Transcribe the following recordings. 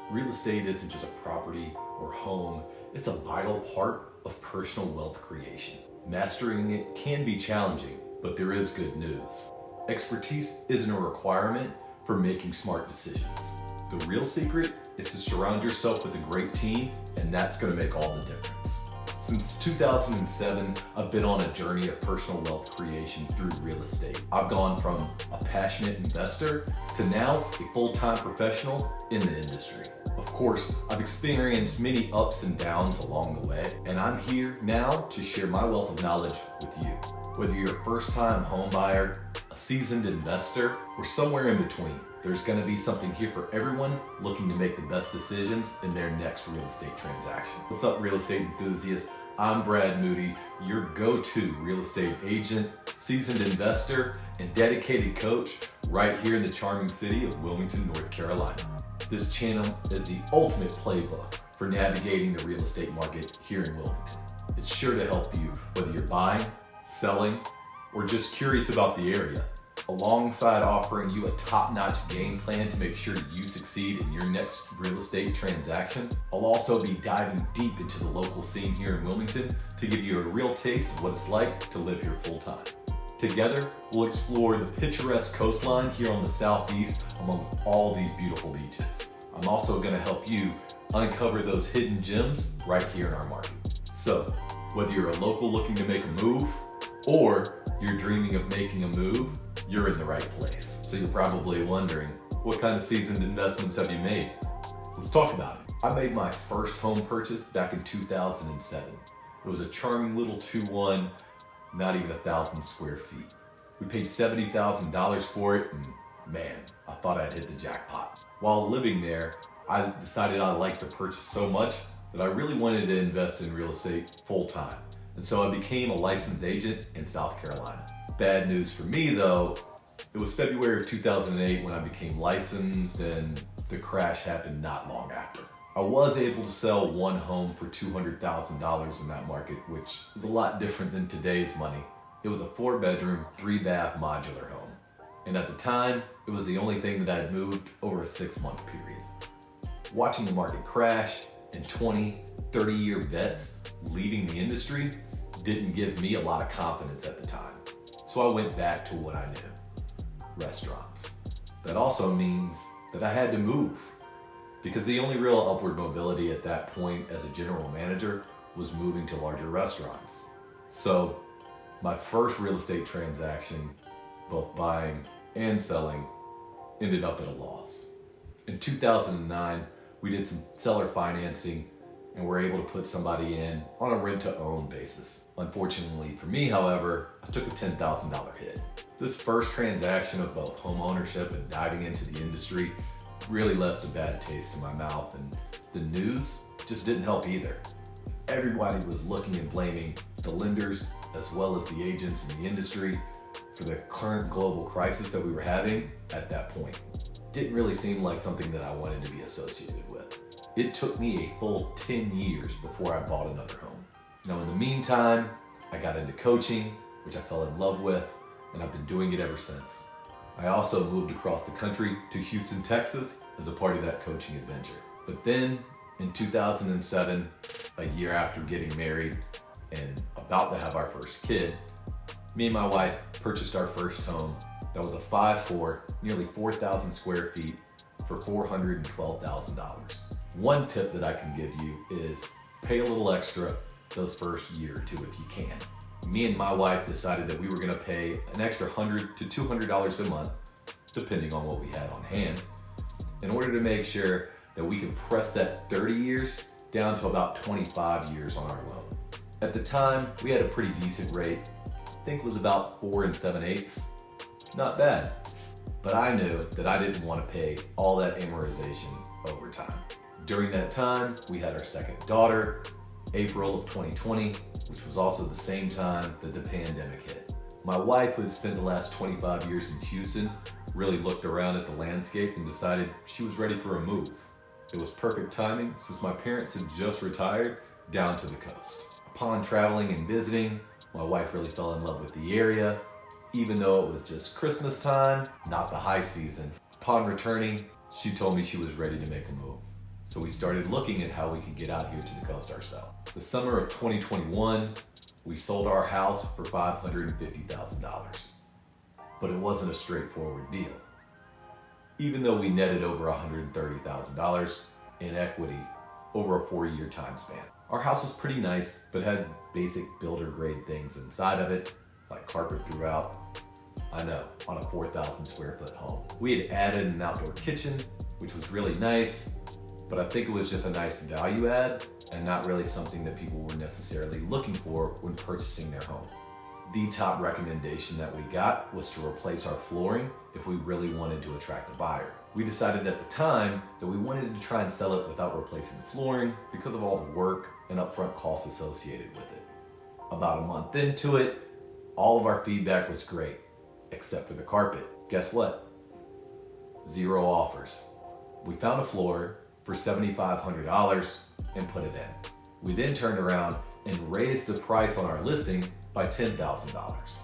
Real estate isn't just a property or home, it's a vital part of personal wealth creation. Mastering it can be challenging, but there is good news. Expertise isn't a requirement for making smart decisions. The real secret is to surround yourself with a great team, and that's going to make all the difference. Since 2007, I've been on a journey of personal wealth creation through real estate. I've gone from a passionate investor to now a full-time professional in the industry. Of course, I've experienced many ups and downs along the way, and I'm here now to share my wealth of knowledge with you. Whether you're a first-time home buyer, a seasoned investor, or somewhere in between, there's going to be something here for everyone looking to make the best decisions in their next real estate transaction. What's up, real estate enthusiasts? I'm Brad Moody, your go-to real estate agent, seasoned investor, and dedicated coach right here in the charming city of Wilmington, North Carolina. This channel is the ultimate playbook for navigating the real estate market here in Wilmington. It's sure to help you whether you're buying, selling, or just curious about the area. Alongside offering you a top-notch game plan to make sure you succeed in your next real estate transaction, I'll also be diving deep into the local scene here in Wilmington to give you a real taste of what it's like to live here full-time. Together, we'll explore the picturesque coastline here on the southeast among all these beautiful beaches. I'm also going to help you uncover those hidden gems right here in our market. So, whether you're a local looking to make a move, or you're dreaming of making a move, you're in the right place. So you're probably wondering, what kind of seasoned investments have you made? Let's talk about it. I made my first home purchase back in 2007. It was a charming little 2-1, not even 1,000 square feet. We paid $70,000 for it, and man, I thought I'd hit the jackpot. While living there, I decided I liked the purchase so much that I really wanted to invest in real estate full time. And so I became a licensed agent in South Carolina. Bad news for me though, it was February of 2008 when I became licensed, and the crash happened not long after. I was able to sell one home for $200,000 in that market, which is a lot different than today's money. It was a 4-bedroom, 3-bath modular home. And at the time, it was the only thing that I had moved over a 6-month period. Watching the market crash and 20, 30-year vets leading the industry didn't give me a lot of confidence at the time. So I went back to what I knew, restaurants. That also means that I had to move, because the only real upward mobility at that point as a general manager was moving to larger restaurants. So my first real estate transaction, both buying and selling, ended up at a loss. In 2009, we did some seller financing and were able to put somebody in on a rent-to-own basis. Unfortunately for me, however, I took a $10,000 hit. This first transaction of both home ownership and diving into the industry really left a bad taste in my mouth, and the news just didn't help either. Everybody was looking and blaming the lenders as well as the agents in the industry for the current global crisis that we were having at that point. Didn't really seem like something that I wanted to be associated with. It took me a full 10 years before I bought another home. Now in the meantime, I got into coaching, which I fell in love with, and I've been doing it ever since. I also moved across the country to Houston, Texas as a part of that coaching adventure. But then in 2007, a year after getting married and about to have our first kid, me and my wife purchased our first home that was a 5-4, nearly 4,000 square feet for $412,000. One tip that I can give you is pay a little extra those first year or two if you can. Me and my wife decided that we were gonna pay an extra $100 to $200 a month, depending on what we had on hand, in order to make sure that we could press that 30 years down to about 25 years on our loan. At the time, we had a pretty decent rate. I think it was about 4 7/8. Not bad. But I knew that I didn't want to pay all that amortization over time. During that time, we had our second daughter, April of 2020, which was also the same time that the pandemic hit. My wife, who had spent the last 25 years in Houston, really looked around at the landscape and decided she was ready for a move. It was perfect timing since my parents had just retired down to the coast. Upon traveling and visiting, my wife really fell in love with the area, even though it was just Christmas time, not the high season. Upon returning, she told me she was ready to make a move. So we started looking at how we could get out here to the coast ourselves. The summer of 2021, we sold our house for $550,000. But it wasn't a straightforward deal. Even though we netted over $130,000 in equity over a 4-year time span. Our house was pretty nice, but had basic builder grade things inside of it, like carpet throughout. I know, on a 4,000 square foot home. We had added an outdoor kitchen, which was really nice, but I think it was just a nice value add and not really something that people were necessarily looking for when purchasing their home. The top recommendation that we got was to replace our flooring if we really wanted to attract a buyer. We decided at the time that we wanted to try and sell it without replacing the flooring because of all the work and upfront costs associated with it. About a month into it, all of our feedback was great, except for the carpet. Guess what? 0 offers. We found a floor for $7,500 and put it in. We then turned around and raised the price on our listing by $10,000.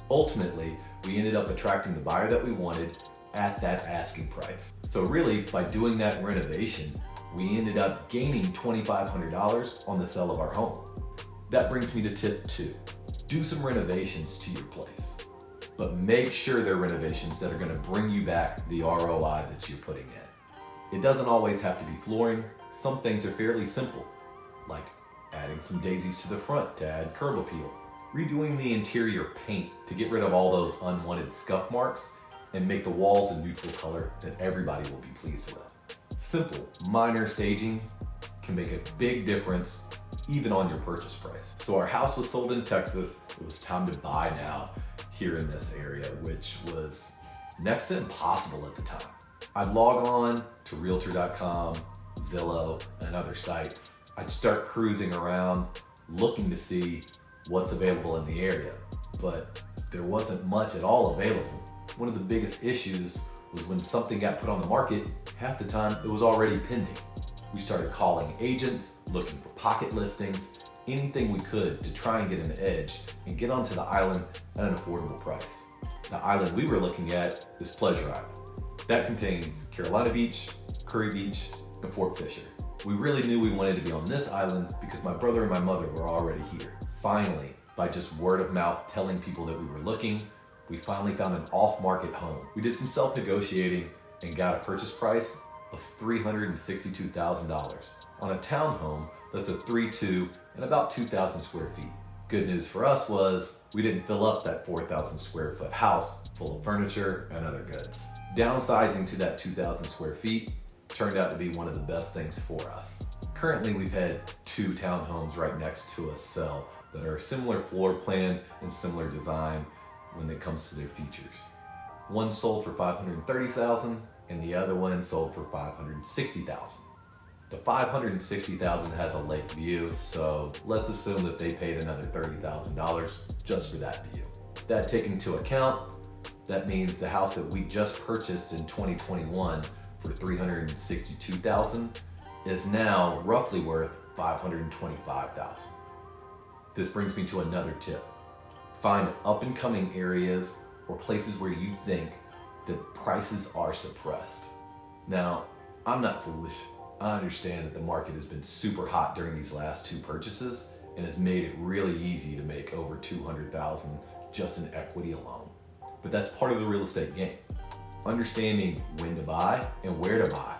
Ultimately, we ended up attracting the buyer that we wanted at that asking price. So really, by doing that renovation, we ended up gaining $2,500 on the sale of our home. That brings me to tip 2. Do some renovations to your place, but make sure they're renovations that are gonna bring you back the ROI that you're putting in. It doesn't always have to be flooring. Some things are fairly simple, like adding some daisies to the front to add curb appeal, redoing the interior paint to get rid of all those unwanted scuff marks and make the walls a neutral color that everybody will be pleased with. Simple, minor staging can make a big difference even on your purchase price. So our house was sold in Texas. It was time to buy now here in this area, which was next to impossible at the time. I'd log on to Realtor.com, Zillow, and other sites. I'd start cruising around looking to see what's available in the area, but there wasn't much at all available. One of the biggest issues was when something got put on the market, half the time it was already pending. We started calling agents, looking for pocket listings, anything we could to try and get an edge and get onto the island at an affordable price. The island we were looking at is Pleasure Island. That contains Carolina Beach, Kure Beach, and Fort Fisher. We really knew we wanted to be on this island because my brother and my mother were already here. Finally, by just word of mouth telling people that we were looking, we finally found an off-market home. We did some self-negotiating and got a purchase price of $362,000 on a townhome that's a 3-2 and about 2,000 square feet. Good news for us was we didn't fill up that 4,000 square foot house full of furniture and other goods. Downsizing to that 2,000 square feet turned out to be one of the best things for us. Currently, we've had 2 townhomes right next to us sell that are similar floor plan and similar design when it comes to their features. One sold for $530,000 and the other one sold for $560,000. The $560,000 has a lake view, so let's assume that they paid another $30,000 just for that view. That taken into account, that means the house that we just purchased in 2021 for $362,000 is now roughly worth $525,000. This brings me to another tip. Find up and coming areas or places where you think that prices are suppressed. Now, I'm not foolish. I understand that the market has been super hot during these last 2 purchases and has made it really easy to make over $200,000 just in equity alone. But that's part of the real estate game. Understanding when to buy and where to buy.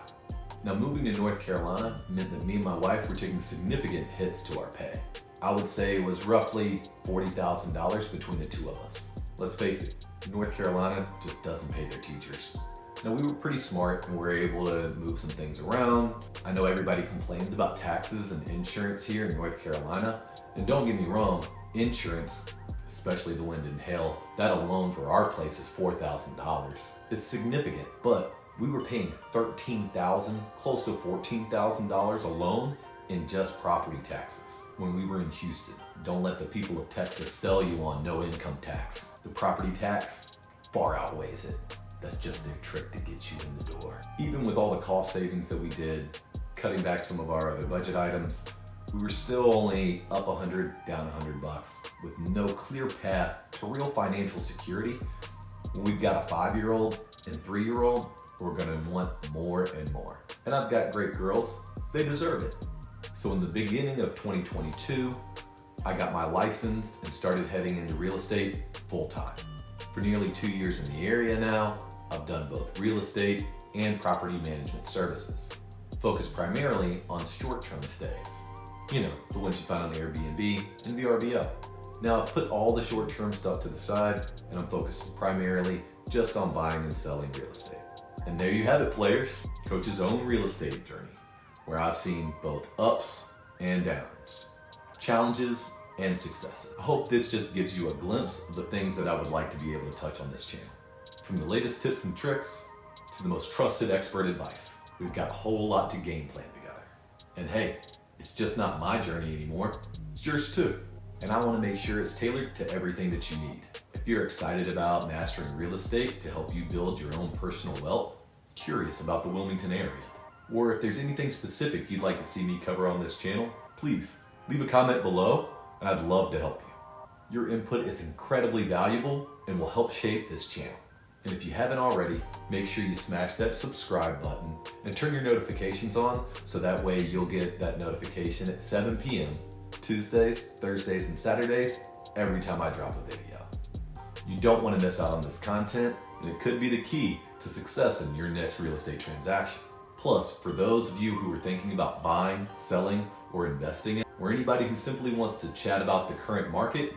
Now, moving to North Carolina meant that me and my wife were taking significant hits to our pay. I would say it was roughly $40,000 between the 2 of us. Let's face it, North Carolina just doesn't pay their teachers. Now, we were pretty smart and we were able to move some things around. I know everybody complains about taxes and insurance here in North Carolina. And don't get me wrong, insurance, especially the wind and hail, that alone for our place is $4,000. It's significant, but we were paying $13,000, close to $14,000 alone in just property taxes when we were in Houston. Don't let the people of Texas sell you on no income tax. The property tax far outweighs it. That's just their trick to get you in the door. Even with all the cost savings that we did, cutting back some of our other budget items, we were still only up 100, down 100 bucks with no clear path to real financial security. When we've got a 5-year-old and 3-year-old, we're gonna want more and more. and I've got great girls, they deserve it. So in the beginning of 2022, I got my license and started heading into real estate full time. For nearly 2 years in the area now, I've done both real estate and property management services, focused primarily on short-term stays. You know, the ones you find on Airbnb and VRBO. Now I've put all the short-term stuff to the side and I'm focused primarily just on buying and selling real estate. And there you have it, players, Coach's own real estate journey, where I've seen both ups and downs, challenges and successes. I hope this just gives you a glimpse of the things that I would like to be able to touch on this channel. From the latest tips and tricks to the most trusted expert advice, we've got a whole lot to game plan together. And hey, it's just not my journey anymore, it's yours too. And I want to make sure it's tailored to everything that you need. If you're excited about mastering real estate to help you build your own personal wealth, curious about the Wilmington area, or if there's anything specific you'd like to see me cover on this channel, please leave a comment below and I'd love to help you. Your input is incredibly valuable and will help shape this channel. And if you haven't already, make sure you smash that subscribe button and turn your notifications on so that way you'll get that notification at 7 p.m. Tuesdays, Thursdays, and Saturdays every time I drop a video. You don't want to miss out on this content, and it could be the key to success in your next real estate transaction. Plus, for those of you who are thinking about buying, selling, or investing in, or anybody who simply wants to chat about the current market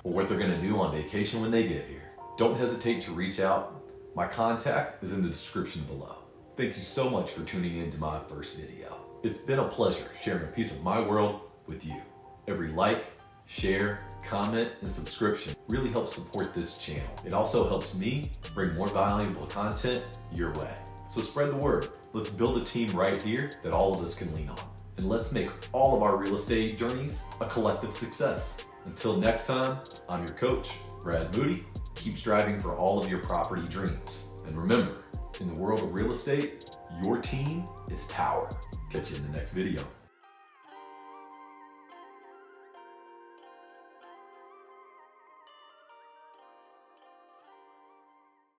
or what they're going to do on vacation when they get here, don't hesitate to reach out. My contact is in the description below. Thank you so much for tuning in to my first video. It's been a pleasure sharing a piece of my world with you. Every like, share, comment, and subscription really helps support this channel. It also helps me bring more valuable content your way. So spread the word. Let's build a team right here that all of us can lean on. And let's make all of our real estate journeys a collective success. Until next time, I'm your coach, Brad Moody. Keep striving for all of your property dreams. And remember, in the world of real estate, your team is power. Catch you in the next video.